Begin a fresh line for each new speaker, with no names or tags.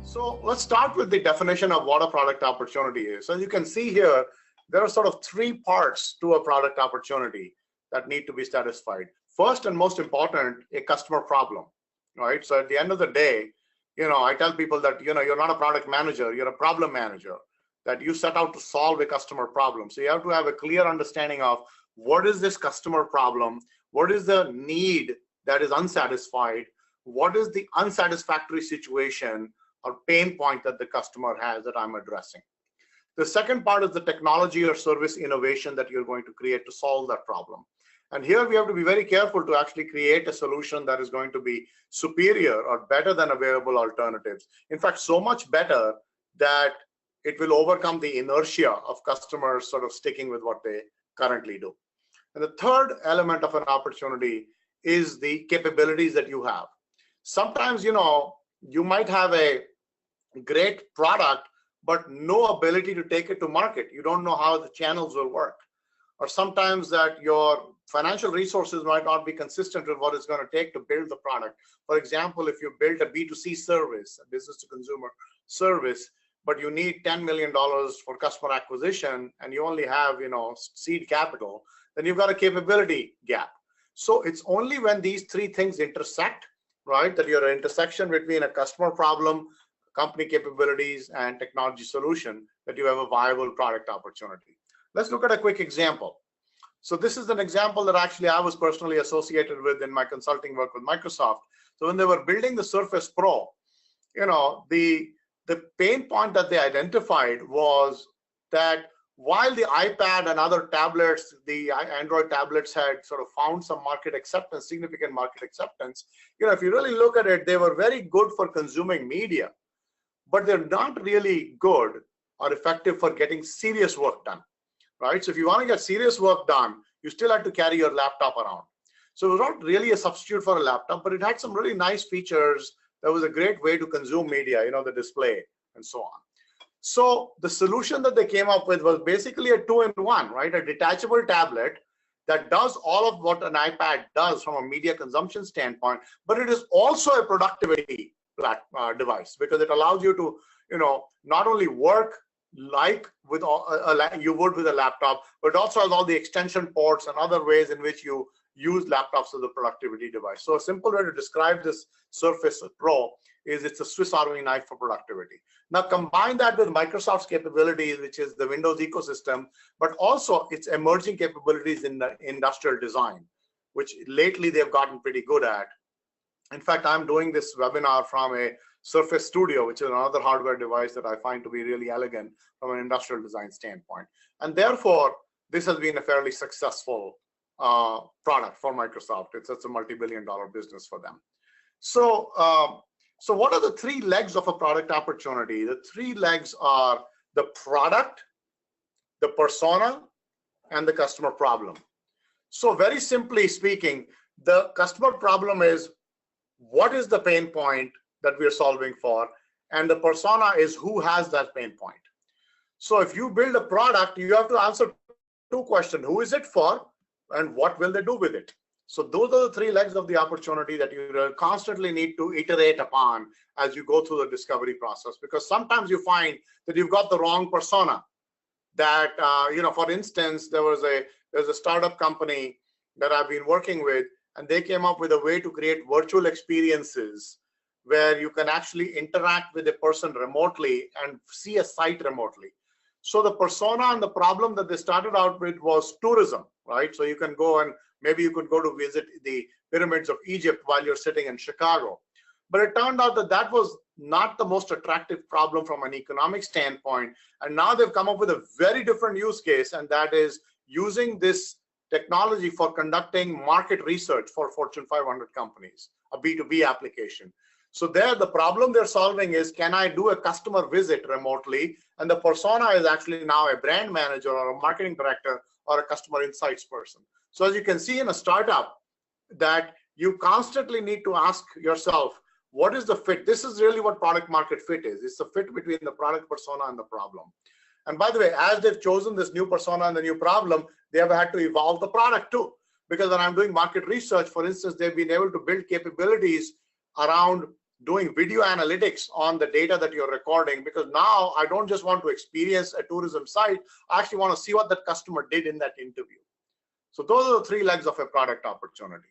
So let's start with the definition of what a product opportunity is. So you can see here, there are sort of three parts to a product opportunity that need to be satisfied. First and most important, a customer problem, right? So at the end of the day, I tell people that, you're not a product manager, you're a problem manager, that you set out to solve a customer problem. So you have to have a clear understanding of what is this customer problem, what is the need that is unsatisfied, what is the unsatisfactory situation or pain point that the customer has that I'm addressing. The second part is the technology or service innovation that you're going to create to solve that problem. And here we have to be very careful to actually create a solution that is going to be superior or better than available alternatives. In fact, so much better that it will overcome the inertia of customers sort of sticking with what they currently do. And the third element of an opportunity is the capabilities that you have. Sometimes, you might have a great product, but no ability to take it to market. You don't know how the channels will work. Or sometimes that your financial resources might not be consistent with what it's going to take to build the product. For example, if you build a B2C service, a business to consumer service, but you need $10 million for customer acquisition and you only have, seed capital, then you've got a capability gap. So it's only when these three things intersect, right, that you're an intersection between a customer problem, company capabilities, and technology solution, that you have a viable product opportunity. Let's look at a quick example. So this is an example that actually I was personally associated with in my consulting work with Microsoft. So when they were building the Surface Pro, the pain point that they identified was that while the iPad and other tablets, the Android tablets had sort of found some market acceptance, significant market acceptance, if you really look at it, they were very good for consuming media, but they're not really good or effective for getting serious work done, right? So if you want to get serious work done, you still have to carry your laptop around. So it was not really a substitute for a laptop, but it had some really nice features. That was a great way to consume media, the display and so on. So the solution that they came up with was basically a two-in-one, right? A detachable tablet that does all of what an iPad does from a media consumption standpoint, but it is also a productivity device because it allows you to, not only work like with you would with a laptop, but also has all the extension ports and other ways in which you use laptops as a productivity device. So a simple way to describe this Surface Pro is it's a Swiss Army knife for productivity. Now combine that with Microsoft's capabilities, which is the Windows ecosystem, but also its emerging capabilities in the industrial design, which lately they've gotten pretty good at. In fact, I'm doing this webinar from a Surface Studio, which is another hardware device that I find to be really elegant from an industrial design standpoint. And therefore, this has been a fairly successful product for Microsoft. It's a multi-billion-dollar business for them. So, so what are the three legs of a product opportunity? The three legs are the product, the persona, and the customer problem. So very simply speaking, the customer problem is what is the pain point that we are solving for, and the persona is who has that pain point. So if you build a product, you have to answer two questions: who is it for, and what will they do with it? So those are the three legs of the opportunity that you constantly need to iterate upon as you go through the discovery process, because sometimes you find that you've got the wrong persona. That for instance, there's a startup company that I've been working with, and they came up with a way to create virtual experiences where you can actually interact with a person remotely and see a site remotely. So the persona and the problem that they started out with was tourism, right? So you can go and maybe you could go to visit the pyramids of Egypt while you're sitting in Chicago. But it turned out that that was not the most attractive problem from an economic standpoint. And now they've come up with a very different use case, and that is using this technology for conducting market research for Fortune 500 companies, a B2B application. So there, the problem they're solving is, can I do a customer visit remotely? And the persona is actually now a brand manager or a marketing director or a customer insights person. So as you can see in a startup, that you constantly need to ask yourself, what is the fit? This is really what product market fit is. It's the fit between the product persona and the problem. And by the way, as they've chosen this new persona and the new problem, they have had to evolve the product too. Because when I'm doing market research, for instance, they've been able to build capabilities around doing video analytics on the data that you're recording, because now I don't just want to experience a tourism site, I actually want to see what that customer did in that interview. So those are the three legs of a product opportunity.